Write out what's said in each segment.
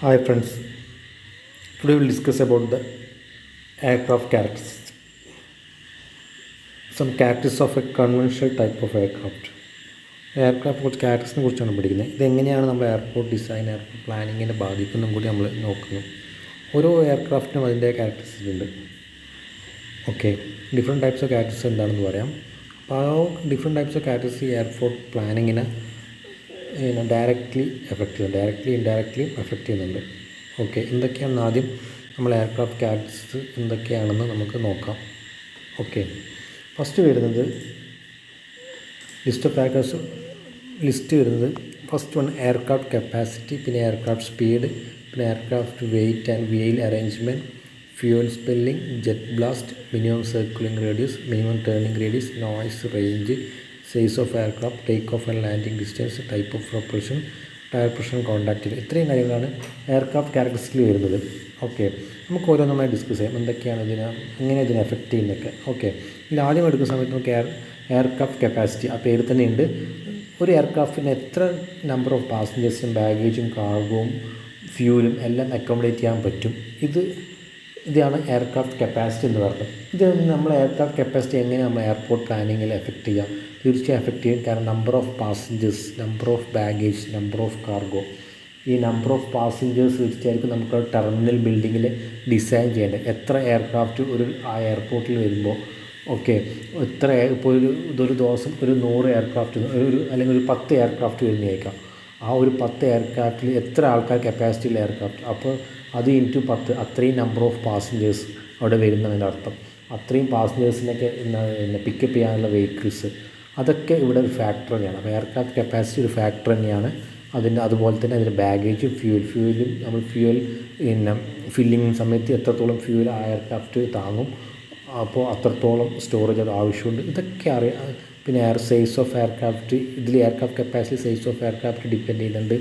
Hi friends, today we will discuss about the aircraft characteristics. Some characteristics of a conventional type of aircraft. Aircraft കുറച്ച് ക്യാരക്ടേഴ്സിനെ കുറിച്ചാണ് പഠിക്കുന്നത്. ഇതെങ്ങനെയാണ് നമ്മൾ airport design, airport പ്ലാനിങ്ങിനെ ബാധിക്കുന്നതും കൂടി നമ്മൾ നോക്കുന്നു. ഓരോ എയർക്രാഫ്റ്റിനും അതിൻ്റെ ക്യാരക്ടറിസ്റ്റിക്സ് ഉണ്ട്. Okay, different types of characteristics എന്താണെന്ന് പറയാം. അപ്പോൾ ആ different types of characteristics airport പ്ലാനിങ്ങിനെ ഡയറക്റ്റ്ലി എഫക്റ്റ് ചെയ്യുന്നു, ഇൻഡയറക്റ്റ്ലി എഫക്റ്റ് ചെയ്യുന്നുണ്ട്. ഓക്കെ, എന്തൊക്കെയാണെന്ന് ആദ്യം നമ്മൾ എയർക്രാഫ്റ്റ് ക്യാരക്ടറിസ്റ്റിക്സ് എന്തൊക്കെയാണെന്ന് നമുക്ക് നോക്കാം. ഓക്കെ, ഫസ്റ്റ് വരുന്നത് ലിസ്റ്റ് വരുന്നത് ഫസ്റ്റ് വൺ എയർക്രാഫ്റ്റ് കപ്പാസിറ്റി, പിന്നെ എയർക്രാഫ്റ്റ് സ്പീഡ്, പിന്നെ aircraft weight and wheel arrangement, fuel spilling, jet blast, minimum circling radius, minimum turning radius, noise, range, size of aircraft, take off and landing distance, type of propulsion, tyre pressure, contact. ഇത്രയും കാര്യങ്ങളാണ് aircraft ക്യാരക്ടറിസ്റ്റിക്സിൽ വരുന്നത്. Okay, നമുക്ക് ഓരോന്നുമായി discuss ചെയ്യാം എന്തൊക്കെയാണ് എങ്ങനെ ഇതിനെ effect ചെയ്യുന്നതൊക്കെ. Okay, ഇതിൽ ആദ്യം എടുക്കുന്ന സമയത്ത് നമുക്ക് എയർക്രാഫ്റ്റ് കപ്പാസിറ്റി, ആ പേര് തന്നെ ഉണ്ട്. ഒരു എയർക്രാഫ്റ്റിന് എത്ര നമ്പർ ഓഫ് പാസഞ്ചേഴ്സും ബാഗേജും കാർഗോവും ഫ്യൂലും എല്ലാം അക്കോമഡേറ്റ് ചെയ്യാൻ പറ്റും. ഇതാണ് എയർക്രാഫ്റ്റ് കപ്പാസിറ്റി എന്ന് പറയുന്നത്. ഇത് നമ്മൾ എയർക്രാഫ്റ്റ് കപ്പാസിറ്റി എങ്ങനെ നമ്മൾ എയർപോർട്ട് പ്ലാനിങ്ങിൽ എഫക്റ്റ് ചെയ്യാം? തീർച്ചയായും എഫക്റ്റ് ചെയ്യും. കാരണം number of passengers, number of baggage, number of cargo, ഈ നമ്പർ ഓഫ് പാസഞ്ചേഴ്സ് വെച്ചിട്ടായിരിക്കും നമുക്ക് ടെർമിനൽ ബിൽഡിങ്ങിൽ ഡിസൈൻ ചെയ്യേണ്ടത്. എത്ര എയർക്രാഫ്റ്റ് ആ എയർപോർട്ടിൽ വരുമ്പോൾ, ഓക്കെ, ഇപ്പോൾ ഇതൊരു ദിവസം ഒരു 100 എയർക്രാഫ്റ്റ് അല്ലെങ്കിൽ ഒരു 10 എയർക്രാഫ്റ്റ് വരുന്നതായിരിക്കാം. ആ ഒരു 10 എയർക്രാഫ്റ്റിൽ എത്ര ആൾക്കാർ കപ്പാസിറ്റിയുള്ള എയർക്രാഫ്റ്റ്, അപ്പോൾ അത് ഇൻറ്റു 10, അത്രയും നമ്പർ ഓഫ് പാസഞ്ചേഴ്സ് അവിടെ വരുന്നതിൻ്റെ അർത്ഥം. അത്രയും പാസഞ്ചേഴ്സിനൊക്കെ പിക്കപ്പ് ചെയ്യാനുള്ള വെഹിക്കിൾസ്, അതൊക്കെ ഇവിടെ ഒരു ഫാക്ടർ തന്നെയാണ്. അപ്പോൾ എയർക്രാഫ്റ്റ് കപ്പാസിറ്റി ഒരു ഫാക്ടർ തന്നെയാണ്. അതുപോലെ തന്നെ അതിൻ്റെ ബാഗേജും ഫ്യൂവലും നമ്മൾ ഫില്ലിങ് സമയത്ത് എത്രത്തോളം ഫ്യൂവൽ ആ എയർക്രാഫ്റ്റ് താങ്ങും, അപ്പോൾ അത്രത്തോളം സ്റ്റോറേജ് അത് ആവശ്യമുണ്ട്. ഇതൊക്കെ അറിയാം. പിന്നെ സൈസ് ഓഫ് എയർക്രാഫ്റ്റ്, ഇതിൽ aircraft capacity size of aircraft depend ചെയ്യുന്നുണ്ട്.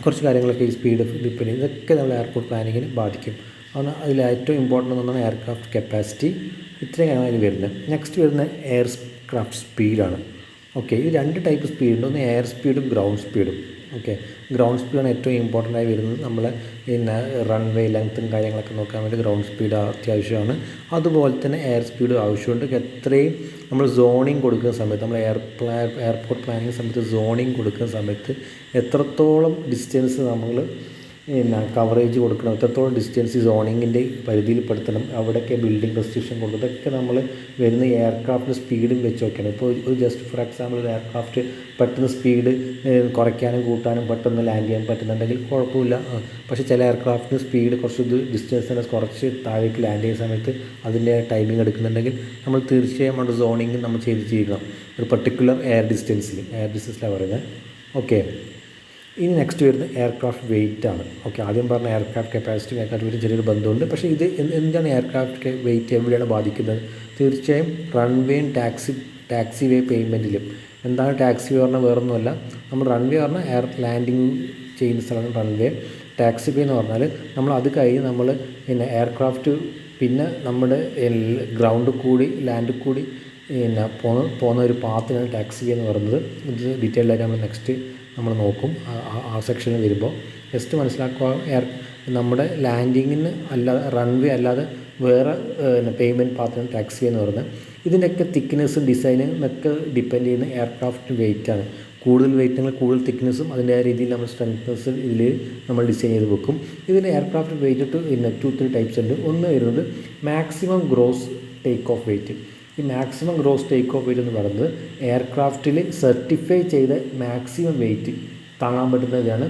കുറച്ച് കാര്യങ്ങളൊക്കെ ഈ സ്പീഡ് ഡിപ്പെൻഡ് ചെയ്യും. ഇതൊക്കെ നമ്മൾ എയർപോർട്ട് പ്ലാനിങ്ങിന് ബാധിക്കും. അതാണ് അതിൽ ഏറ്റവും ഇമ്പോർട്ടൻ്റ് എന്നാണ് എയർക്രാഫ്റ്റ് കപ്പാസിറ്റി. ഇത്രയും കാര്യമാണ് അതിൽ വരുന്നത്. നെക്സ്റ്റ് വരുന്ന എയർക്രാഫ്റ്റ് സ്പീഡാണ്. ഓക്കെ, ഈ 2 ടൈപ്പ് സ്പീഡുണ്ട്. ഒന്ന് എയർ സ്പീഡും ഗ്രൗണ്ട് സ്പീഡും. ഓക്കെ, ഗ്രൗണ്ട് സ്പീഡാണ് ഏറ്റവും ഇമ്പോർട്ടൻ്റ് ആയി വരുന്നത്. നമ്മൾ റൺവേ ലെങ്ത്തും കാര്യങ്ങളൊക്കെ നോക്കാൻ വേണ്ടി ഗ്രൗണ്ട് സ്പീഡ് അത്യാവശ്യമാണ്. അതുപോലെ തന്നെ എയർ സ്പീഡ് ആവശ്യമുണ്ട്. എത്രയും നമ്മൾ സോണിങ് കൊടുക്കുന്ന സമയത്ത്, നമ്മൾ എയർപോർട്ട് പ്ലാനിങ് സമയത്ത് സോണിങ് കൊടുക്കുന്ന സമയത്ത് എത്രത്തോളം ഡിസ്റ്റൻസ് നമ്മൾ കവറേജ് കൊടുക്കണം, എത്രത്തോളം ഡിസ്റ്റൻസ് സോണിങ്ങിൻ്റെ പരിധിയിൽപ്പെടുത്തണം, അവിടെയൊക്കെ ബിൽഡിംഗ് റെസ്ട്രിക്ഷൻ കൊടുക്കും. ഇതൊക്കെ നമ്മൾ വരുന്ന എയർക്രാഫ്റ്റിൻ്റെ സ്പീഡും വെച്ച് നോക്കണം. ഇപ്പോൾ ഒരു ജസ്റ്റ് ഫോർ എക്സാമ്പിൾ ഒരു എയർക്രാഫ്റ്റ് പെട്ടെന്ന് സ്പീഡ് കുറയ്ക്കാനും കൂട്ടാനും പെട്ടെന്ന് ലാൻഡ് ചെയ്യാൻ പറ്റുന്നുണ്ടെങ്കിൽ കുഴപ്പമില്ല. പക്ഷേ ചില എയർക്രാഫ്റ്റിന് സ്പീഡ് കുറച്ച് ഡിസ്റ്റൻസ് കുറച്ച് താഴേക്ക് ലാൻഡ് ചെയ്യുന്ന സമയത്ത് അതിൻ്റെ ടൈമിംഗ് എടുക്കുന്നുണ്ടെങ്കിൽ നമ്മൾ തീർച്ചയായും നമ്മുടെ സോണിങ് നമ്മൾ ചെയ്യണം ഒരു പർട്ടിക്കുലർ എയർ ഡിസ്റ്റൻസിലാണ് പറയുന്നത്. ഓക്കെ, ഇനി നെക്സ്റ്റ് വരുന്നത് എയർക്രാഫ്റ്റ് വെയിറ്റ് ആണ്. ഓക്കെ, ആദ്യം പറഞ്ഞ എയർക്രാഫ്റ്റ് കപ്പാസിറ്റി എയർക്രാഫ്റ്റ് വെയിറ്റ് ചെറിയൊരു ബന്ധമുണ്ട്. പക്ഷേ ഇത് എന്താണ് എയർക്രാഫ്റ്റ് വെയിറ്റ് എവിടെയാണ് ബാധിക്കുന്നത്? തീർച്ചയായും റൺവേയും ടാക്സി വേ പേയ്മെൻറ്റിലും. എന്താണ് ടാക്സി വേ പറഞ്ഞാൽ വേറൊന്നുമല്ല, നമ്മൾ റൺവേ പറഞ്ഞാൽ എയർ ലാൻഡിങ് ചെയ്യുന്ന സ്ഥലമാണ് റൺവേ. ടാക്സി വേ എന്ന് പറഞ്ഞാൽ നമ്മൾ അത് കഴിഞ്ഞ് നമ്മൾ എയർക്രാഫ്റ്റ് പിന്നെ നമ്മുടെ ഗ്രൗണ്ടിൽ കൂടി ലാൻഡിൽ കൂടി പോകുന്ന ഒരു പാത്തിനാണ് ടാക്സി വേ എന്ന് പറയുന്നത്. ഇത് ഡീറ്റെയിൽഡ് ആയിട്ട് നമ്മൾ നെക്സ്റ്റ് നമ്മൾ നോക്കും ആ സെക്ഷനിൽ വരുമ്പോൾ. ജസ്റ്റ് മനസ്സിലാക്കുക, നമ്മുടെ ലാൻഡിങ്ങിന് അല്ലാതെ റൺവേ അല്ലാതെ വേറെ പേയ്മെൻറ്റ് പാത്താണ് ടാക്സി എന്ന് പറയുന്നത്. ഇതിൻ്റെയൊക്കെ തിക്നെസ്സും ഡിസൈനും ഒക്കെ ഡിപ്പെൻഡ് ചെയ്യുന്ന എയർക്രാഫ്റ്റ് വെയിറ്റാണ്. കൂടുതൽ വെയിറ്റുകൾ കൂടുതൽ തിക്നെസ്സും അതിൻ്റെ രീതിയിൽ നമ്മൾ സ്ട്രെങ്ത്നെസ്സും ഇതിൽ നമ്മൾ ഡിസൈൻ ചെയ്ത് വെക്കും. ഇതിൽ എയർക്രാഫ്റ്റ് വെയിറ്റ് 2-3 ടൈപ്സ് ഉണ്ട്. ഒന്ന് വരുന്നത് maximum gross take off weight. ഈ maximum gross take off weight എന്ന് പറയുന്നത് എയർക്രാഫ്റ്റിൽ സർട്ടിഫൈ ചെയ്ത മാക്സിമം വെയിറ്റ് താങ്ങാൻ പറ്റുന്നതാണ്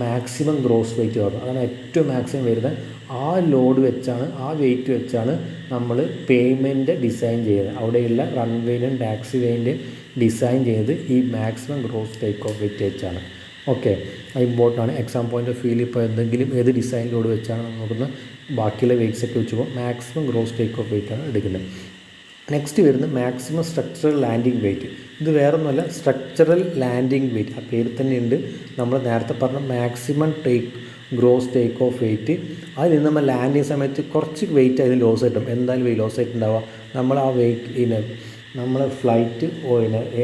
മാക്സിമം ഗ്രോസ് വെയിറ്റ് പറയുന്നത്. അതാണ് ഏറ്റവും മാക്സിമം വരുന്നത്. ആ ലോഡ് വെച്ചാണ്, ആ വെയിറ്റ് വെച്ചാണ് നമ്മൾ പേയ്മെൻറ്റ് ഡിസൈൻ ചെയ്യുന്നത്. അവിടെയുള്ള റൺവേയിലും ടാക്സി വേയിൻ്റെയും ഡിസൈൻ ചെയ്ത് ഈ maximum gross take off wait വെച്ചാണ്. ഓക്കെ, അത് ഇമ്പോർട്ടൻ്റ് ആണ്. എക്സാം പോയിൻ്റ് ഓഫ് വ്യൂവിൽ ഇപ്പോൾ എന്തെങ്കിലും ഏത് ഡിസൈൻ ലോഡ് വെച്ചാണ് നോക്കുന്നത്, ബാക്കിയുള്ള വെയിറ്റ്സൊക്കെ വെച്ചുമ്പോൾ മാക്സിമം ഗ്രോസ് ടേക്ക് ഓഫ് വെയിറ്റാണ് എടുക്കുന്നത്. നെക്സ്റ്റ് വരുന്നത് മാക്സിമം സ്ട്രക്ചറൽ ലാൻഡിങ് വെയിറ്റ്. ഇത് വേറൊന്നുമല്ല, സ്ട്രക്ചറൽ ലാൻഡിങ് വെയിറ്റ്. ആ പേര് തന്നെയുണ്ട്. നമ്മൾ നേരത്തെ പറഞ്ഞ maximum gross take off wait. അതിൽ നമ്മൾ ലാൻഡ് ചെയ്യുന്ന സമയത്ത് കുറച്ച് വെയിറ്റ് അതിന് ലോസ് ആയിട്ടും എന്തായാലും ലോസ് ആയിട്ടുണ്ടാവുക. നമ്മൾ ആ വെയിറ്റ് നമ്മൾ ഫ്ലൈറ്റ്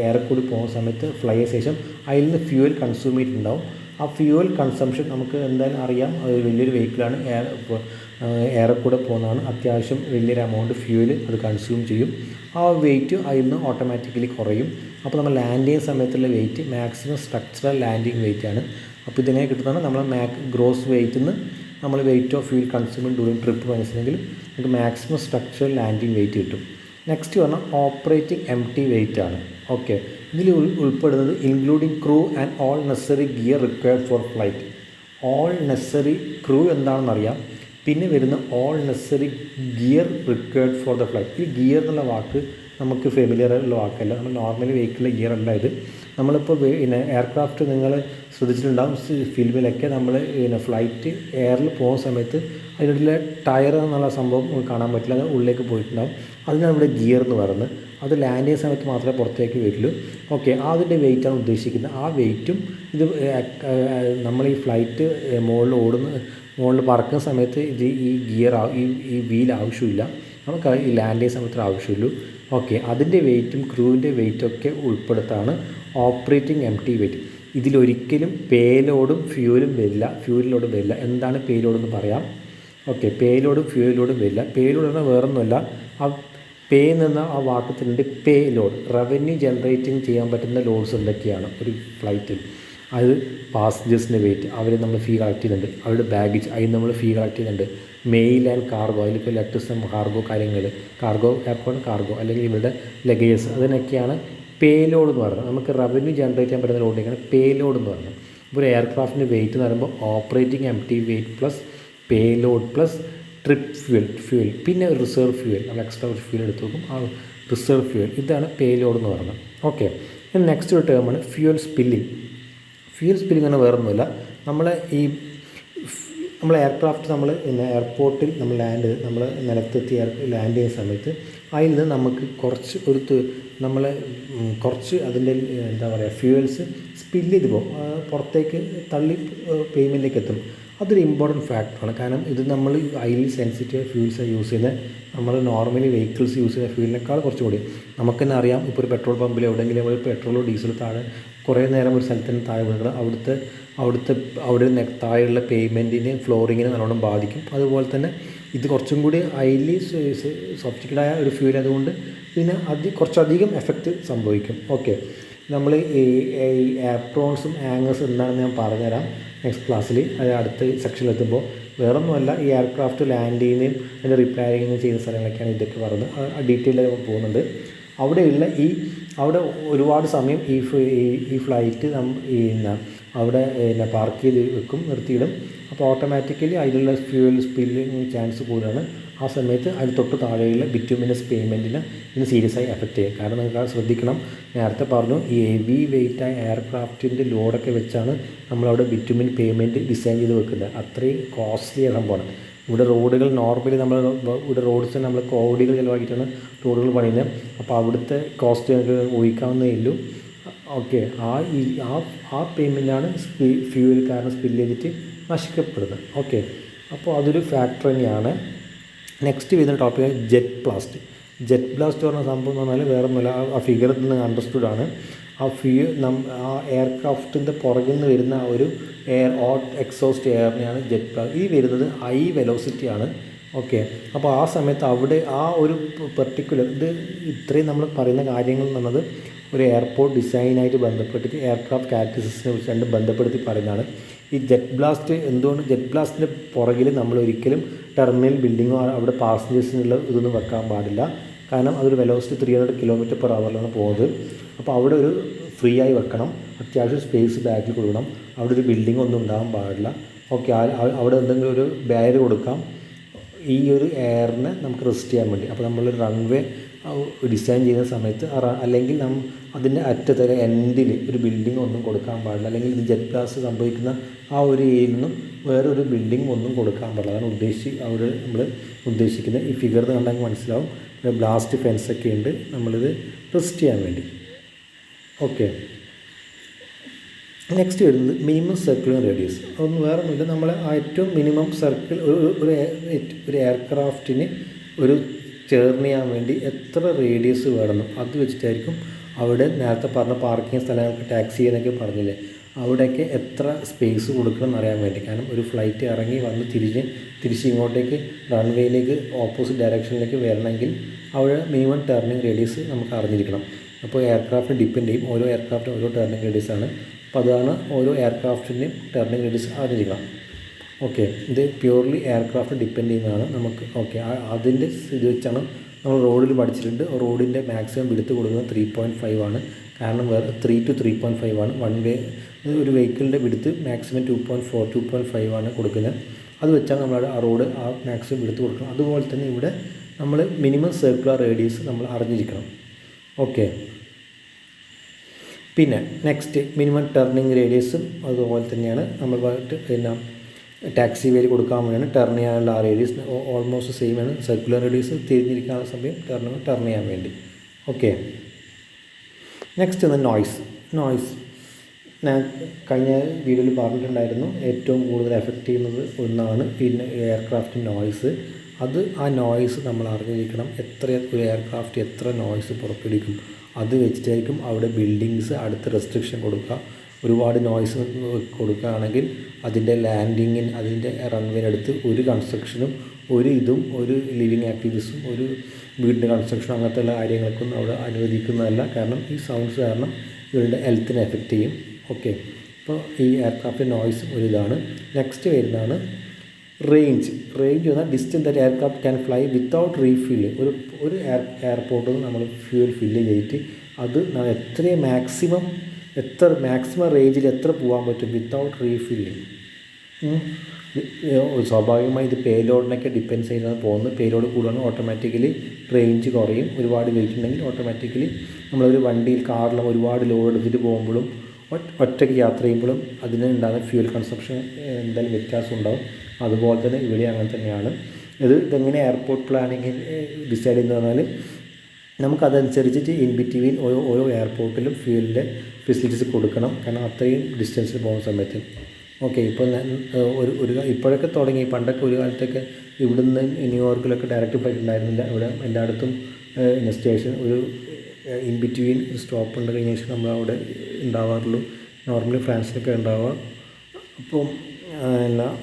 എയറിൽ കൂടി പോകുന്ന സമയത്ത് ഫ്ലൈ ശേഷം അതിൽ നിന്ന് ഫ്യൂവൽ കൺസ്യൂം ചെയ്തിട്ടുണ്ടാവും. ആ ഫ്യൂവൽ കൺസംഷൻ നമുക്ക് എന്തായാലും അറിയാം, അത് വലിയൊരു വെഹിക്കിളാണ്, എയർ കൂടെ പോകുന്നതാണ്, അത്യാവശ്യം വലിയൊരു എമൗണ്ട് ഫ്യൂവൽ അത് കൺസ്യൂം ചെയ്യും. ആ വെയിറ്റ് അതിൽ നിന്ന് ഓട്ടോമാറ്റിക്കലി കുറയും. അപ്പോൾ നമ്മൾ ലാൻഡ് ചെയ്യുന്ന സമയത്തുള്ള weight maximum structural landing weight ആണ്. അപ്പോൾ ഇതിനെ കിട്ടുന്നതാണ് നമ്മൾ ഗ്രോസ് വെയിറ്റിൽ നിന്ന് നമ്മൾ weight of fuel consuming during trip മനസ്സിലെങ്കിൽ നമുക്ക് മാക്സിമം സ്ട്രക്ചറൽ ലാൻഡിങ് വെയിറ്റ് കിട്ടും. നെക്സ്റ്റ് പറഞ്ഞാൽ ഓപ്പറേറ്റിംഗ് എം ടി വെയിറ്റ് ആണ്. ഓക്കെ, ഇതിൽ ഉൾപ്പെടുന്നത് including crew and all necessary gear required for flight. All necessary crew എന്താണെന്നറിയാം, പിന്നെ വരുന്ന all necessary gear required for the flight. ഈ ഗിയർ എന്നുള്ള വാക്ക് നമുക്ക് ഫെമിലിയർ ഉള്ള വാക്കല്ല, നമ്മൾ നോർമലി വെഹിക്കിളിലെ ഗിയർ അല്ല ഇത്. നമ്മളിപ്പോൾ എയർക്രാഫ്റ്റ് നിങ്ങൾ ശ്രദ്ധിച്ചിട്ടുണ്ടാകും, ഫിലിമിലൊക്കെ നമ്മൾ ഫ്ലൈറ്റ് എയറിൽ പോകുന്ന സമയത്ത് അതിനുള്ള ടയർ എന്നുള്ള സംഭവം കാണാൻ പറ്റില്ല, അത് ഉള്ളിലേക്ക് പോയിട്ടുണ്ടാകും. അതിനാണ് ഇവിടെ ഗിയർ എന്ന് പറയുന്നത്. അത് ലാൻഡ് ചെയ്യുന്ന സമയത്ത് മാത്രമേ പുറത്തേക്ക് വരുള്ളൂ. ഓക്കെ, അതിൻ്റെ വെയിറ്റാണ് ഉദ്ദേശിക്കുന്നത്. ആ വെയിറ്റും ഇത് നമ്മൾ ഈ ഫ്ലൈറ്റ് മുകളിൽ പറക്കുന്ന സമയത്ത് ഇത് ഈ ഗിയർ ഈ വീൽ ആവശ്യമില്ല, നമുക്ക് ഈ ലാൻഡ് ചെയ്യുന്ന സമയത്ത് ആവശ്യമുള്ളൂ. ഓക്കെ, അതിൻ്റെ വെയിറ്റും ക്രൂവിൻ്റെ വെയിറ്റൊക്കെ ഉൾപ്പെടുത്താണ് ഓപ്പറേറ്റിംഗ് എം ടി വെയിറ്റ്. ഇതിലൊരിക്കലും പേലോഡും ഫ്യൂവലും വരില്ല. എന്താണ് പേലോഡെന്ന് പറയാം. ഓക്കെ, പേലോഡും ഫ്യൂവലോഡും വരില്ല. പേലോഡ് പറഞ്ഞാൽ വേറൊന്നുമല്ല, ആ പേ എന്ന ആ വാക്കത്തിനുണ്ട് പേ ലോഡ്, റവന്യൂ ജനറേറ്റിംഗ് ചെയ്യാൻ പറ്റുന്ന ലോഡ്സ് എന്തൊക്കെയാണ് ഒരു ഫ്ലൈറ്റിൽ. അത് പാസഞ്ചേഴ്സിൻ്റെ വെയിറ്റ്, അവർ നമ്മൾ ഫീ കളക്ട് ചെയ്യുന്നുണ്ട്. അവരുടെ ബാഗേജ്, അതിന് നമ്മൾ ഫീ കളക്ട് ചെയ്യുന്നുണ്ട്. മെയിൽ ആൻഡ് കാർഗോ, അതിലിപ്പോൾ ലെറ്റേഴ്സ് കാർഗോ കാര്യങ്ങൾ, കാർഗോ എയർപോർട്ട് കാർഗോ, അല്ലെങ്കിൽ ഇവരുടെ ലഗേജസ്, അതിനൊക്കെയാണ് പേ ലോഡ് എന്ന് പറയുന്നത്. നമുക്ക് റവന്യൂ ജനറേറ്റ് ചെയ്യാൻ പറ്റുന്ന ലോഡിനൊക്കെയാണ് പേ ലോഡ് എന്ന് പറയുന്നത്. ഇപ്പോൾ ഒരു എയർക്രാഫ്റ്റിൻ്റെ വെയിറ്റ് എന്ന് പറയുമ്പോൾ operating M T weight plus payload plus trip fuel പിന്നെ റിസർവ് ഫ്യൂവൽ, നമ്മൾ എക്സ്ട്രാ ഒരു ഫ്യൂവൽ എടുത്ത് നോക്കും, ആ റിസർവ് ഫ്യൂവൽ, ഇതാണ് പേ ലോഡ് എന്ന് പറയുന്നത്. ഓക്കെ, ഇനി നെക്സ്റ്റ് ഒരു ടേമാണ് ഫ്യൂവൽ സ്പില്ലിംഗ്. ഫ്യൂവൽ സ്പില്ലിംഗ് എന്ന് വേറൊന്നുമില്ല, നമ്മൾ എയർക്രാഫ്റ്റ് നമ്മൾ എയർപോർട്ടിൽ നമ്മൾ നിലത്തെത്തി ലാൻഡ് ചെയ്യുന്ന സമയത്ത് അതിൽ നിന്ന് നമുക്ക് കുറച്ച് അതിൻ്റെ എന്താ പറയുക ഫ്യൂവൽസ് സ്പില്ല് ചെയ്ത് പോകും, പുറത്തേക്ക് തള്ളി പേയ്മെൻറ്റിലേക്ക് എത്തും. അതൊരു ഇമ്പോർട്ടൻറ്റ് ഫാക്ടറാണ്. കാരണം ഇത് നമ്മൾ ഹൈലി സെൻസിറ്റീവ് ഫ്യൂൽസ് യൂസ് ചെയ്യുന്നത്, നമ്മൾ നോർമലി വെഹിക്കിൾസ് യൂസ് ചെയ്യുന്ന ഫ്യൂലിനേക്കാൾ കുറച്ചുകൂടി നമുക്ക് തന്നെ അറിയാം. ഇപ്പോൾ ഒരു പെട്രോൾ പമ്പിൽ എവിടെയെങ്കിലും ഒരു പെട്രോളോ ഡീസലോ താഴെ കുറേ നേരം ഒരു സ്ഥലത്തിന് താഴെ വീഴുന്നത് അവിടെ താഴെയുള്ള പേയ്മെൻറ്റിന് ഫ്ലോറിങ്ങിന് നല്ലോണം ബാധിക്കും. അതുപോലെ തന്നെ ഇത് കുറച്ചും കൂടി ഹൈലി സോഫിസ്റ്റിക്കേറ്റഡ് ഒരു ഫ്യൂൽ ആയതുകൊണ്ട് ഇതിന് കുറച്ചധികം എഫക്റ്റ് സംഭവിക്കും. ഓക്കെ, നമ്മൾ ഈ ആപ്രോൺസും ആംഗേഴ്സും എന്താണെന്ന് ഞാൻ പറഞ്ഞുതരാം നെക്സ്റ്റ് ക്ലാസ്സിൽ, അത് അടുത്ത സെക്ഷനിൽ എത്തുമ്പോൾ. വേറൊന്നുമല്ല, ഈ എയർക്രാഫ്റ്റ് ലാൻഡ് ചെയ്യുന്നതും അതിൻ്റെ റിപ്പയറിങ്ങും ചെയ്യുന്ന സ്ഥലങ്ങളൊക്കെയാണ് ഇതൊക്കെ പറയുന്നത്. ഡീറ്റെയിൽ പോകുന്നുണ്ട്. അവിടെ ഒരുപാട് സമയം ഈ ഫ്ലൈറ്റ് അവിടെ പാർക്ക് ചെയ്ത് വെക്കും, നിർത്തിയിടും. അപ്പോൾ ഓട്ടോമാറ്റിക്കലി അതിലുള്ള ഫ്യൂവൽ സ്പില്ലിങ് ചാൻസ് കൂടുതലാണ്. ആ സമയത്ത് അതിന് തൊട്ട് താഴെയുള്ള ബിറ്റുമിനസ് പേയ്മെൻറ്റിന് ഇതിന് സീരിയസ് ആയി എഫക്റ്റ് ചെയ്യും. കാരണം നിങ്ങൾക്ക് ശ്രദ്ധിക്കണം, നേരത്തെ പറഞ്ഞു ഈ ഹെവി വെയിറ്റായ എയർക്രാഫ്റ്റിൻ്റെ ലോഡൊക്കെ വെച്ചാണ് നമ്മളവിടെ ബിറ്റുമിൻ പേയ്മെൻറ്റ് ഡിസൈൻ ചെയ്ത് വെക്കുന്നത്. അത്രയും കോസ്റ്റ്ലി സംഭവമാണ്. ഇവിടെ റോഡുകൾ നോർമലി ഇവിടെ റോഡ്സ് നമ്മൾ കോടികൾ ചിലവാക്കിയിട്ടാണ് റോഡുകൾ പണിയുന്നത്. അപ്പോൾ അവിടുത്തെ കോസ്റ്റ് ഞങ്ങൾക്ക് ഊഹിക്കാവുന്നതേ ഉള്ളൂ. ഓക്കെ, ആ പേയ്മെൻറ്റാണ് ഫ്യൂവൽ കാരണം സ്പില്ല് ചെയ്തിട്ട് നശിക്കപ്പെടുന്നത്. ഓക്കെ, അപ്പോൾ അതൊരു ഫാക്ടർ തന്നെയാണ്. നെക്സ്റ്റ് വരുന്ന ടോപ്പിക് ജെറ്റ് ബ്ലാസ്റ്റ് പറഞ്ഞ സംഭവം എന്ന് പറഞ്ഞാൽ വേറെ ഒന്നുമില്ല, ആ ഫിഗറിൽ നിന്ന് അണ്ടർസ്റ്റുഡ് ആണ്. ആ എയർക്രാഫ്റ്റിൻ്റെ പുറകിൽ നിന്ന് വരുന്ന ഒരു എക്സോസ്റ്റ് എയറിനെയാണ് ജെറ്റ് ബ്ലാസ്റ്റ്. ഈ വരുന്നത് ഹൈ വെലോസിറ്റിയാണ്. ഓക്കെ, അപ്പോൾ ആ സമയത്ത് അവിടെ ആ ഒരു പെർട്ടിക്കുലർ ഇത്രയും നമ്മൾ പറയുന്ന കാര്യങ്ങൾ എന്നുള്ളത് ഒരു എയർപോർട്ട് ഡിസൈനായിട്ട് ബന്ധപ്പെട്ടിട്ട് എയർക്രാഫ്റ്റ് ക്യാരക്ടറിസ്റ്റിക്സിനെ കുറിച്ച് ബന്ധപ്പെടുത്തി പറയുന്നതാണ്. ഈ ജെറ്റ് ബ്ലാസ്റ്റ് എന്തുകൊണ്ട് ജെറ്റ് ബ്ലാസ്റ്റിൻ്റെ പുറകിൽ നമ്മൾ ഒരിക്കലും ടെർമിനൽ ബിൽഡിങ്ങോ അവിടെ പാസഞ്ചേഴ്സിനുള്ള ഇതൊന്നും വെക്കാൻ പാടില്ല. കാരണം അതൊരു വെലോസിറ്റി 300 km/h പോകുന്നത്. അപ്പോൾ അവിടെ ഒരു ഫ്രീ ആയി വെക്കണം, അത്യാവശ്യം സ്പേസ് ബാക്കിൽ കൊടുക്കണം. അവിടെ ഒരു ബിൽഡിംഗ് ഒന്നും ഉണ്ടാകാൻ പാടില്ല. ഓക്കെ, അവിടെ എന്തെങ്കിലും ഒരു ബാരിയർ കൊടുക്കാം ഈ ഒരു എയറിനെ നമുക്ക് റെസ്റ്റ് ചെയ്യാൻ വേണ്ടി. അപ്പോൾ നമ്മളൊരു റൺവേ ഡിസൈൻ ചെയ്യുന്ന സമയത്ത് അല്ലെങ്കിൽ അതിൻ്റെ അറ്റത്തെ എൻഡിൽ ഒരു ബിൽഡിംഗ് ഒന്നും കൊടുക്കാൻ പാടില്ല. അല്ലെങ്കിൽ ഇത് ജെറ്റ് ബ്ലാസ്റ്റ് സംഭവിക്കുന്ന ആ ഒരു ഏരിയയിൽ നിന്നും വേറൊരു ബിൽഡിംഗ് ഒന്നും കൊടുക്കാൻ പാടില്ല. അതാണ് അവിടെ നമ്മൾ ഉദ്ദേശിക്കുന്നത്. ഈ ഫിഗർ കണ്ടാൽ മനസ്സിലാവും. ബ്ലാസ്റ്റ് ഫെൻസൊക്കെ ഉണ്ട് നമ്മളിത് റെസ്റ്റ് ചെയ്യാൻ വേണ്ടി. ഓക്കെ, നെക്സ്റ്റ് വരുന്നത് മിനിമം സർക്കിളിംഗ് റേഡിയസ്. അതൊന്നും വേറെ ഒന്നുമില്ല, നമ്മൾ ഏറ്റവും മിനിമം സർക്കിൾ ഒരു എയർക്രാഫ്റ്റിന് ഒരു ചേർന്ന് ചെയ്യാൻ വേണ്ടി എത്ര റേഡിയസ് വേണം അത് വെച്ചിട്ടായിരിക്കും അവിടെ നേരത്തെ പറഞ്ഞ പാർക്കിംഗ് സ്ഥലങ്ങൾക്ക് ടാക്സി എന്നൊക്കെ പറഞ്ഞില്ലേ, അവിടെയൊക്കെ എത്ര സ്പേസ് കൊടുക്കണം എന്നറിയാൻ വേണ്ടി. കാരണം ഒരു ഫ്ലൈറ്റ് ഇറങ്ങി വന്ന് തിരിച്ച് ഇങ്ങോട്ടേക്ക് റൺവേയിലേക്ക് ഓപ്പോസിറ്റ് ഡയറക്ഷനിലേക്ക് വരണമെങ്കിൽ അവിടെ മിനിമം ടേർണിംഗ് റേഡിയസ് നമുക്ക് അറിഞ്ഞിരിക്കണം. അപ്പോൾ എയർക്രാഫ്റ്റ് ഡിപ്പെൻഡ് ചെയ്യും, ഓരോ എയർക്രാഫ്റ്റും ഓരോ ടേർണിംഗ് റേഡിയസാണ്. അപ്പോൾ അതാണ് ഓരോ എയർക്രാഫ്റ്റിൻ്റെയും ടേർണിംഗ് റേഡിയസ് അറിഞ്ഞിരിക്കണം. ഓക്കെ, ഇത് പ്യൂർലി എയർക്രാഫ്റ്റ് ഡിപ്പെൻഡ് ചെയ്യുന്നതാണ് നമുക്ക്. ഓക്കെ, അതിൻ്റെ ഇത് വെച്ചാണ് നമ്മൾ റോഡിൽ പഠിച്ചിട്ടുണ്ട്. റോഡിൻ്റെ മാക്സിമം വിടുത്ത് കൊടുക്കുന്നത് 3.5 ആണ്. കാരണം വേറെ 3 to 3.5 ആണ് വൺ വേ. ഒരു വെഹിക്കിളിൻ്റെ വിടുത്ത് മാക്സിമം 2.4 2.5 ആണ് കൊടുക്കുന്നത്. അത് വെച്ചാണ് നമ്മൾ ആ റോഡ് ആ മാക്സിമം വിടുത്ത് കൊടുക്കണം. അതുപോലെ തന്നെ ഇവിടെ നമ്മൾ മിനിമം സർക്കുലർ റേഡിയസ് നമ്മൾ അറിഞ്ഞിരിക്കണം. ഓക്കെ, പിന്നെ നെക്സ്റ്റ് മിനിമം ടേർണിംഗ് റേഡിയസും അതുപോലെ തന്നെയാണ് നമ്മൾ പിന്നെ ടാക്സി വേയിൽ കൊടുക്കാൻ വേണ്ടിയാണ് ടേൺ ചെയ്യാനുള്ള ആ റേഡിയസ് ഓൾമോസ്റ്റ് സെയിം ആണ്. സർക്കുലർ റേഡിയസ് തിരിഞ്ഞിരിക്കാനുള്ള സമയം ടേൺ ചെയ്യാൻ വേണ്ടി. ഓക്കെ, നെക്സ്റ്റ് നോയ്സ് ഞാൻ കഴിഞ്ഞ വീഡിയോയിൽ പറഞ്ഞിട്ടുണ്ടായിരുന്നു, ഏറ്റവും കൂടുതൽ എഫക്റ്റ് ചെയ്യുന്നത് ഒന്നാണ് ഈ എയർക്രാഫ്റ്റ് നോയ്സ്. ആ നോയ്സ് നമ്മൾ അറിഞ്ഞിരിക്കണം. ഒരു എയർക്രാഫ്റ്റ് എത്ര നോയ്സ് പുറപ്പെടുവിക്കും അത് വെച്ചിട്ടായിരിക്കും അവിടെ ബിൽഡിങ്സ് അടുത്ത് റെസ്ട്രിക്ഷൻ കൊടുക്കുക. ഒരുപാട് നോയ്സ് കൊടുക്കുകയാണെങ്കിൽ അതിൻ്റെ ലാൻഡിങ്ങിന് അതിൻ്റെ റൺവേനടുത്ത് ഒരു കൺസ്ട്രക്ഷനും ഒരു ലിവിങ് ആക്ടിവിറ്റീസും ഒരു വീടിൻ്റെ കൺസ്ട്രക്ഷനും അങ്ങനത്തെ ഉള്ള കാര്യങ്ങൾക്കൊന്നും അവിടെ അനുവദിക്കുന്നതല്ല. കാരണം ഈ സൗണ്ട്സ് കാരണം ഇവരുടെ ഹെൽത്തിനെ എഫക്റ്റ് ചെയ്യും. ഓക്കെ, അപ്പോൾ ഈ എയർക്രാഫ്റ്റ് നോയ്സ് ഇതാണ്. നെക്സ്റ്റ് വരുന്നതാണ് റേഞ്ച് എന്നാൽ distance that aircraft can fly without refill. ഒരു എയർപോർട്ടിൽ നമ്മൾ ഫ്യൂൽ ഫില്ല് ചെയ്തിട്ട് അത് മാക്സിമം റേഞ്ചിൽ എത്ര പോകാൻ പറ്റും വിത്തൗട്ട് റീഫില്ലിങ്. സ്വാഭാവികമായി ഇത് പേലോഡിനൊക്കെ ഡിപ്പെൻസ് ചെയ്യുന്നത് പോകുന്നത്. പേലോഡ് കൂടുകയാണെങ്കിൽ ഓട്ടോമാറ്റിക്കലി റേഞ്ച് കുറയും. ഒരുപാട് വെയിറ്റ് ഉണ്ടെങ്കിൽ ഓട്ടോമാറ്റിക്കലി നമ്മളൊരു വണ്ടിയിൽ കാറിലും ഒരുപാട് ലോഡ് എടുത്തിട്ട് പോകുമ്പോഴും ഒറ്റയ്ക്ക് യാത്ര ചെയ്യുമ്പോഴും അതിനുണ്ടാകുന്ന ഫ്യൂൽ കൺസപ്ഷൻ എന്തായാലും വ്യത്യാസം ഉണ്ടാകും. അതുപോലെ തന്നെ ഇവിടെ അങ്ങനെ തന്നെയാണ്. ഇതെങ്ങനെ എയർപോർട്ട് പ്ലാനിങ് ഡിസൈഡ് ചെയ്യുന്നത് പറഞ്ഞാൽ നമുക്കതനുസരിച്ചിട്ട് ഇൻ ബിറ്റ്വീൻ ഓരോ എയർപോർട്ടിലും ഫ്യൂലിൻ്റെ ഫെസിലിറ്റീസ് കൊടുക്കണം. കാരണം അത്രയും ഡിസ്റ്റൻസിൽ പോകുന്ന സമയത്ത്. ഓക്കെ, ഇപ്പോൾ ഇപ്പോഴൊക്കെ തുടങ്ങി. പണ്ടൊക്കെ ഒരു കാലത്തൊക്കെ ഇവിടുന്ന് ന്യൂയോർക്കിലൊക്കെ ഡയറക്റ്റ് ഫ്ലൈറ്റ് ഉണ്ടായിരുന്നില്ല. ഇവിടെ എല്ലായിടത്തും സ്റ്റേഷൻ ഒരു ഇൻ ബിറ്റ്വീൻ സ്റ്റോപ്പ് ഉണ്ട് കഴിഞ്ഞ ശേഷം നമ്മൾ അവിടെ ഉണ്ടാവാറുള്ളൂ. നോർമലി ഫ്രാൻസിലൊക്കെ ഉണ്ടാവുക. അപ്പം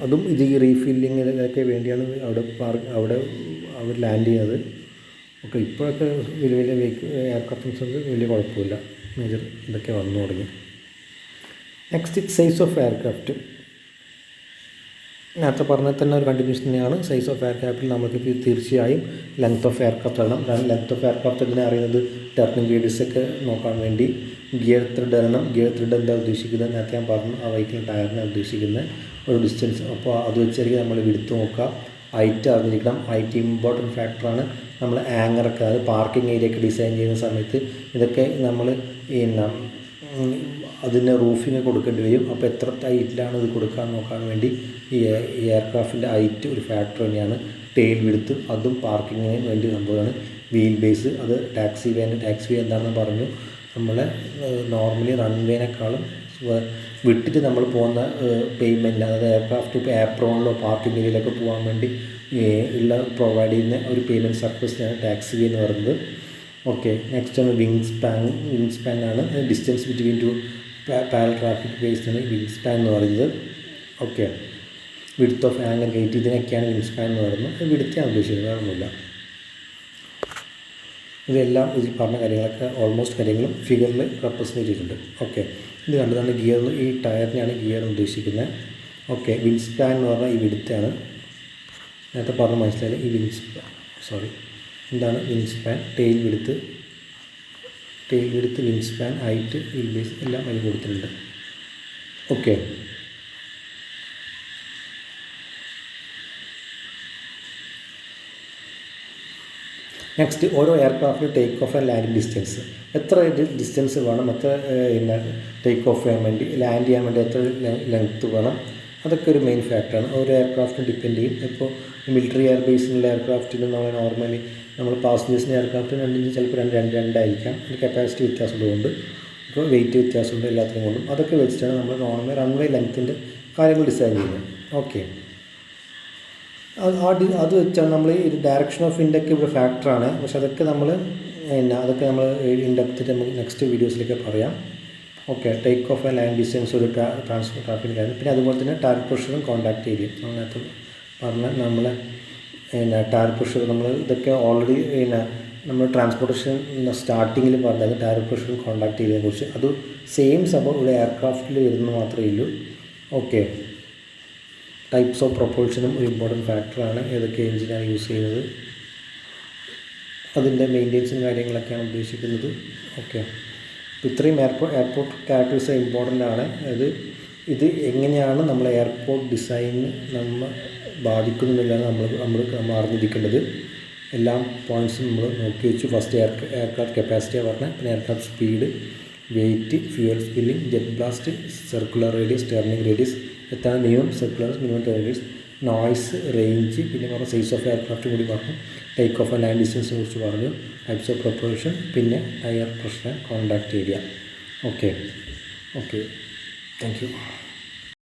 അതും ഇത് ഈ റീഫില്ലിങ്ങിനൊക്കെ വേണ്ടിയാണ് അവിടെ അവർ ലാൻഡ് ചെയ്യുന്നത്. ഓക്കെ, ഇപ്പോഴൊക്കെ വലിയ എയർക്രാഫ്റ്റ് വലിയ കുഴപ്പമില്ല. മേജർ ഇതൊക്കെ വന്നു തുടങ്ങി. Next size of aircraft. നേരത്തെ പറഞ്ഞാൽ തന്നെ ഒരു കണ്ടിന്യൂഷൻ തന്നെയാണ്. സൈസ് ഓഫ് എയർക്രാഫ്റ്റിൽ നമുക്ക് തീർച്ചയായും ലെങ്ത് ഓഫ് എയർക്രാഫ്റ്റ് ഇടണം. ലെങ്ത് ഓഫ് എയർക്രാഫ്റ്റ് എങ്ങനെ അറിയുന്നത് ടേർണിംഗ് റേഡിയസൊക്കെ നോക്കാൻ വേണ്ടി ഗിയർ ത്രെഡ് ഇടണം. ഗിയർ ത്രെഡ് എന്താ ഉദ്ദേശിക്കുന്നത് നേരത്തെ ഞാൻ പറഞ്ഞു, ആ വെഹിക്കിൾ ടയറിനെ ഉദ്ദേശിക്കുന്ന ഒരു ഡിസ്റ്റൻസ്. അപ്പോൾ അത് വെച്ചായിരിക്കും നമ്മൾ വിടുത്ത് നോക്കുക. ഹൈറ്റ് അറിഞ്ഞിരിക്കണം. ഹൈറ്റ് ഇമ്പോർട്ടൻറ്റ് ഫാക്ടറാണ്. നമ്മൾ ആങ്ങറൊക്കെ അത് പാർക്കിംഗ് ഏരിയ ഒക്കെ ഡിസൈൻ ചെയ്യുന്ന സമയത്ത് ഇതൊക്കെ നമ്മൾ അതിന് റൂഫിങ് കൊടുക്കേണ്ടി വരും. അപ്പോൾ എത്ര ഹൈറ്റിലാണ് ഇത് കൊടുക്കാൻ നോക്കാൻ വേണ്ടി ഈ എയർക്രാഫ്റ്റിൻ്റെ ഹൈറ്റ് ഒരു ഫാക്ടർ തന്നെയാണ്. ടെയിൽ വിടുത്ത് അതും പാർക്കിങ്ങിന് വേണ്ടി സംഭവമാണ്. വീൽ ബേസ് അത് ടാക്സി വേ എന്താണെന്ന് പറഞ്ഞു. നമ്മളെ നോർമലി റൺവേനേക്കാളും വിട്ടിട്ട് നമ്മൾ പോകുന്ന പേയ്മെൻറ്റ്, അതായത് എയർക്രാഫ്റ്റ് ഇപ്പോൾ ആപ്രോണിലോ പാർക്കിംഗ് ഏരിയയിലൊക്കെ പോകാൻ വേണ്ടി ഉള്ള പ്രൊവൈഡ് ചെയ്യുന്ന ഒരു പേയ്മെൻറ്റ് സർവീസിനാണ് ടാക്സി വേ എന്ന് പറയുന്നത്. ഓക്കെ, നെക്സ്റ്റ് ആണ് വിങ് സ്പാൻ ആണ്. Distance between two parallel traffic വേസിനാണ് വിങ് സ്പാൻ എന്ന് പറയുന്നത്. Okay, width of hangar gate ഇതിനൊക്കെയാണ് വിങ് സ്പാൻ എന്ന് പറയുന്നത്. വിഡ്ത്താണ് ഉദ്ദേശിക്കുന്നത്, വേറൊന്നുമില്ല. ഇതെല്ലാം ഇതിൽ പറഞ്ഞ കാര്യങ്ങളൊക്കെ ഓൾമോസ്റ്റ് കാര്യങ്ങളും ഫിഗറിൽ റെപ്രസെൻറ്റ് ചെയ്തിട്ടുണ്ട്. ഓക്കെ, ഇത് കണ്ടതാണ് ഗിയർ. ഈ ടയറിനെയാണ് ഗിയർ ഉദ്ദേശിക്കുന്നത്. ഓക്കെ, വിങ് സ്പാൻ എന്ന് പറഞ്ഞാൽ ഈ വിഡ്ത്താണ്. നേരത്തെ പറഞ്ഞ് മനസ്സിലായാലും ഈ എന്താണ് wingspan. Tail width, wingspan, height, wheelbase എല്ലാം അതിൽ കൊടുത്തിട്ടുണ്ട്. ഓക്കെ, നെക്സ്റ്റ് ഓരോ എയർക്രാഫ്റ്റിന് take off and landing distance. എത്ര ഡിസ്റ്റൻസ് വേണം, എത്ര ടേക്ക് ഓഫ് ചെയ്യാൻ വേണ്ടി, ലാൻഡ് ചെയ്യാൻ വേണ്ടി എത്ര ലെങ്ത്ത് വേണം, അതൊക്കെ ഒരു മെയിൻ ഫാക്ടറാണ്. ഓരോ എയർക്രാഫ്റ്റും ഡിപ്പെൻഡ് ചെയ്യും. ഇപ്പോൾ മിലിറ്ററി എയർബേസിലുള്ള എയർക്രാഫ്റ്റിൽ നമ്മൾ പാസഞ്ചേഴ്സിൻ്റെ എയർക്രാഫ്റ്റിന് ചിലപ്പോൾ രണ്ടായിരിക്കാം. അതിൻ്റെ കപ്പാസിറ്റി വ്യത്യാസമുള്ളതുകൊണ്ട്, ഇപ്പോൾ വെയിറ്റ് വ്യത്യാസമുണ്ട് എല്ലാത്തിനും കൊണ്ടും. അതൊക്കെ വെച്ചിട്ടാണ് നമ്മൾ നോർമൽ റൺവേ ലെങ്ത്തിൻ്റെ കാര്യങ്ങൾ ഡിസൈൻ ചെയ്യുന്നത്. ഓക്കെ, അത് വെച്ചാണ് നമ്മൾ ഈ ഡയറക്ഷൻ ഓഫ് വിൻഡൊക്കെ ഇവിടെ ഫാക്ടറാണ്. പക്ഷെ അതൊക്കെ നമ്മൾ ഇൻഡെപ്തിട്ട് നമുക്ക് നെക്സ്റ്റ് വീഡിയോസിലേക്ക് പറയാം. Okay, take off and land distance ഒരു ട്രാൻസ്പോർട്ട് ട്രാഫിക് കാര്യം. പിന്നെ അതുപോലെ തന്നെ ടയർ പ്രഷറും കോൺടാക്ട് ഏരിയയും അതിനകത്ത് പറഞ്ഞ നമ്മൾ പിന്നെ ടയർ പ്രഷർ നമ്മൾ ഇതൊക്കെ ഓൾറെഡി പിന്നെ നമ്മൾ ട്രാൻസ്പോർട്ടേഷൻ സ്റ്റാർട്ടിങ്ങിൽ പറഞ്ഞത് ടയർ പ്രഷറും കോൺടാക്ട് ഏരിയയെ കുറിച്ച്. അത് സെയിം സംഭവം ഇവിടെ എയർക്രാഫ്റ്റിൽ വരുന്നത് മാത്രമേ ഉള്ളൂ. ഓക്കെ, ടൈപ്സ് ഓഫ് പ്രൊപ്പൾഷനും ഒരു ഇമ്പോർട്ടൻറ്റ് ഫാക്ടറാണ്. ഏതൊക്കെ എഞ്ചിനാണ് യൂസ് ചെയ്യുന്നത്, അതിൻ്റെ മെയിൻ്റെനൻസും കാര്യങ്ങളൊക്കെയാണ് ഉദ്ദേശിക്കുന്നത്. ഓക്കെ, ഇത്രയും എയർപോർട്ട് ക്യാരക്ടേഴ്സ് ഇമ്പോർട്ടൻ്റ് ആണ്. ഇത് എങ്ങനെയാണ് നമ്മൾ എയർപോർട്ട് ഡിസൈനിന് നമ്മൾ ബാധിക്കുന്നില്ലാണ് നമ്മൾ അറിഞ്ഞിരിക്കേണ്ടത്. എല്ലാ പോയിൻറ്റ്സും നമ്മൾ നോക്കി വെച്ചു. ഫസ്റ്റ് എയർക്രാഫ്റ്റ് കപ്പാസിറ്റിയാണ് പറഞ്ഞത്, പിന്നെ aircraft speed, weight, fuel spilling, jet blast, circular radius, turning radius, എത്താണ് minimum circular minimum turning radius, noise, range, പിന്നെ പറഞ്ഞ സൈസ് ഓഫ് എയർക്രാഫ്റ്റ് കൂടി പറഞ്ഞു, ടേക്ക് ഓഫ് ആൻഡ് ലാൻഡ് ഡിസ്റ്റൻസിനെ കുറിച്ച് പറഞ്ഞു, ടൈപ്സ് ഓഫ് പ്രൊപ്പൾഷൻ, പിന്നെ tyre pressure, contact area. Okay, thank U.